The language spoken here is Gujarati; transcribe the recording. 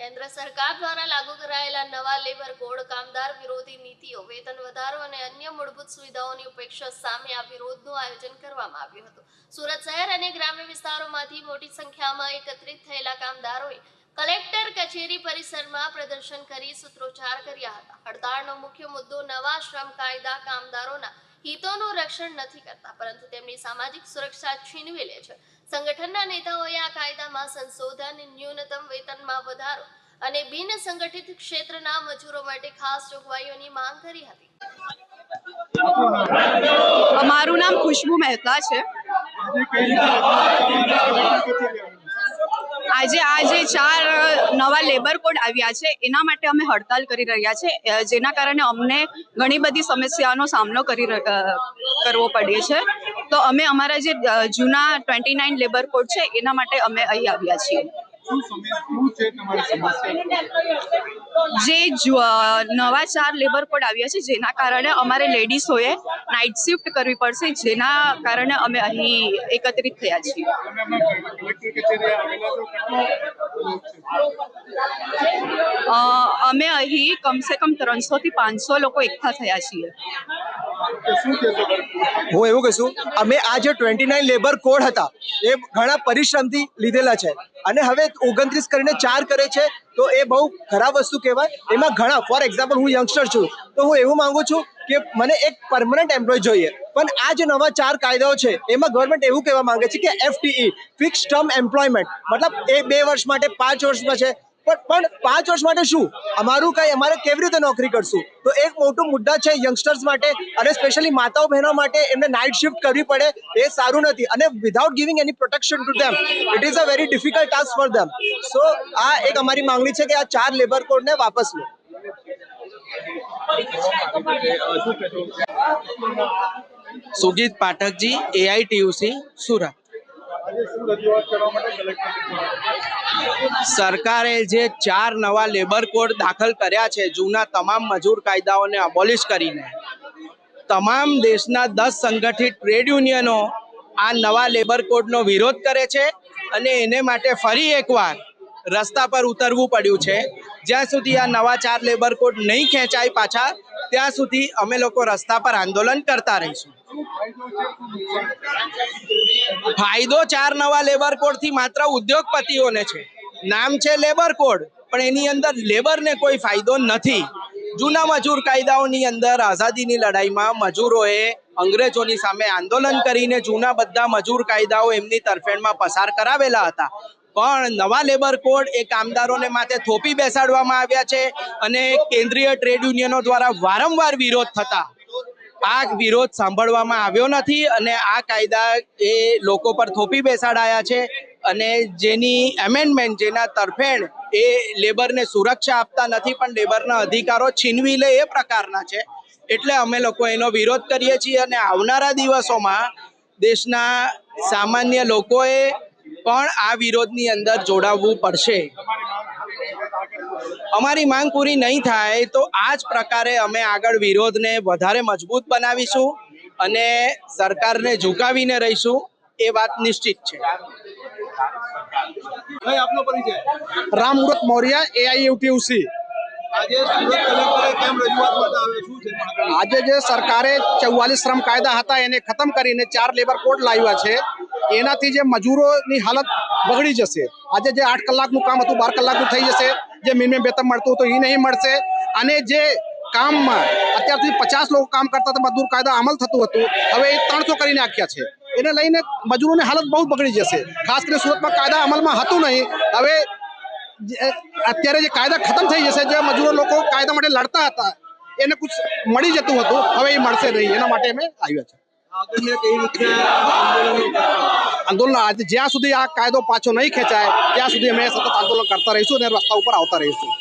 કેન્દ્ર સરકાર દ્વારા લાગુ કરાયેલા નવા લેબર કોડ, કામદાર વિરોધી નીતિઓ, વેતન વધારો અને અન્ય મૂળભૂત સુવિધાઓની ઉપેક્ષા સામે આ વિરોધનું આયોજન કરવામાં આવ્યું હતું। સુરત શહેર અને ગ્રામ્ય વિસ્તારોમાંથી મોટી સંખ્યામાં એકત્રિત થયેલા કામદારોએ કલેક્ટર કચેરી પરિસરમાં પ્રદર્શન કરી સૂત્રોચ્ચાર કર્યા હતા। હડતાળનો મુખ્ય મુદ્દો નવા શ્રમ કાયદા કામદારોના હિતોનું રક્ષણ નથી કરતા, પરંતુ તેમની સામાજિક સુરક્ષા છીનવી લે છે। સંગઠનના નેતાઓએ આ કાયદામાં સંશોધન, ન્યૂનતમ વેતનમાં વધારો અને બિન સંગઠિત ક્ષેત્રના મજૂરો માટે ખાસ જોગવાઈઓની માંગ કરી હતી। મારું નામ ખુશ્બુ મહેતા છે। આજે આ જે 4 નવા લેબર કોડ આવ્યા છે એના માટે અમે હડતાલ કરી રહ્યા છે, જેના કારણે અમને ઘણી બધી સમસ્યાઓનો સામનો કરવો પડે છે। તો અમે અમારા જે જૂના 29 લેબર કોડ છે એના માટે અમે અહીં આવ્યા છીએ। જે નવા 4 લેબર કોડ આવ્યા છે જેના કારણે અમારે લેડીઝોએ નાઇટ શિફ્ટ કરવી પડશે, જેના કારણે અમે અહીં એકત્રિત થયા છીએ। અમે અહીં કમસે કમ 300 થી 500 લોકો એકઠા થયા છીએ। હું એવું કહીશું, અમે આ જે 29 લેબર કોડ હતા એ ઘણા પરિશ્રમથી લીધેલા છે અને હવે 29 કરીને 4 કરે છે, તો એ બહુ ખરાબ વસ્તુ કહેવાય। એમાં ઘણા, ફોર એક્ઝામ્પલ હું યંગસ્ટર છું, તો હું એવું માંગુ છું કે મને એક પરમનન્ટ એમ્પ્લોય જોઈએ, પણ આ જે નવા 4 કાયદાઓ છે એમાં ગવર્મેન્ટ એવું કહેવા માંગે છે કે FTE, ફિક્સ ટર્મ એમ્પ્લોયમેન્ટ, મતલબ એ 2 વર્ષ માટે, 5 વર્ષમાં છે, પણ 5 વર્ષ માટે શું? અમારે કેવી રીતે નોકરી કરશું? તો એક મોટું મુદ્દા છે યંગસ્ટર્સ માટે, અને સ્પેશિયલી માતાઓ બહેનો માટે એમને નાઇટ શિફ્ટ કરવી પડે એ સારું નથી, અને without giving any protection to them it is a very difficult task for them. So આ એક અમારી માંગણી છે કે આ 4 લેબર કોડને વાપસ લો। સુજીત પાઠકજી, AITUC સુરત। સરકારે જે 4 નવા લેબર કોડ દાખલ કર્યા છે, જૂના તમામ મજૂર કાયદાઓને અબોલિશ કરીને, તમામ દેશના 10 સંગઠિત ટ્રેડ યુનિયનો આ નવા લેબર કોડનો વિરોધ કરે છે અને એને માટે ફરી એકવાર રસ્તા પર ઉતરવું પડ્યું છે। જ્યાં સુધી આ નવા 4 લેબર કોડ નહીં ખેંચાય પાછા, ત્યાં સુધી અમે લોકો રસ્તા પર આંદોલન કરતા રહીશું। ફાયદો 4 નવા લેબર કોડથી માત્ર ઉદ્યોગપતિઓને છે। નામ છે લેબર કોડ, પણ એની અંદર લેબરને કોઈ ફાયદો નથી। જૂના મજૂર કાયદાઓની અંદર આઝાદીની લડાઈમાં મજૂરોએ અંગ્રેજોની સામે આંદોલન કરીને જૂના બધા મજૂર કાયદાઓ એમની તરફેણમાં પસાર કરાવેલા હતા, પણ નવા લેબર કોડ એ કામદારોને માથે થોપી બેસાડવામાં આવ્યા છે અને કેન્દ્રીય ટ્રેડ યુનિયનો દ્વારા વારંવાર વિરોધ થતા આ વિરોધ સાંભળવામાં આવ્યો નથી અને આ કાયદા એ લોકો પર થોપી બેસાડાયા છે, અને જેની એમેન્ડમેન્ટ, જેના તરફેણ એ લેબરને સુરક્ષા આપતા નથી પણ લેબરના અધિકારો છીનવી લે એ પ્રકારના છે। એટલે અમે લોકો એનો વિરોધ કરીએ છીએ અને આવનારા દિવસોમાં દેશના સામાન્ય લોકોએ પણ આ વિરોધની અંદર જોડાવવું પડશે। અમારી માંગ પૂરી નહીં થાય તો આ જ પ્રકારે અમે આગળ વિરોધને વધારે મજબૂત બનાવીશું અને સરકારને ઝુકાવીને રહીશું, એ વાત નિશ્ચિત છે। રામમૂર્ત મૌર્ય, AITUC। આજે જે સરકારે 44 શ્રમ કાયદા હતા એને ખતમ કરીને 4 લેબર કોડ લાવ્યા છે, એનાથી જે મજૂરોની હાલત બગડી જશે। આજે જે 8 કલાકનું કામ હતું 12 કલાકનું થઈ જશે, જે મિનિમમ વેતન મળતું હતું એ નહીં મળશે, અને જે કામમાં અત્યાર સુધી 50 લોકો કામ કરતા હતા, મજદૂર કાયદા અમલ થતું હતું, હવે એ 300 કરીને નાખ્યા છે। એને લઈને મજૂરોની હાલત બહુ બગડી જશે। ખાસ કરીને સુરતમાં કાયદા અમલમાં હતું નહીં, હવે અત્યારે જે કાયદા ખતમ થઈ જશે, જે મજૂરો લોકો કાયદા માટે લડતા હતા એને કુછ મળી જતું હતું, હવે એ મળશે નહીં, એના માટે અમે આવ્યા છે। આંદોલન આજે જ્યાં સુધી આ કાયદો પાછો નહીં ખેંચાય ત્યાં સુધી અમે સતત આંદોલન કરતા રહીશું અને રસ્તા ઉપર આવતા રહીશું।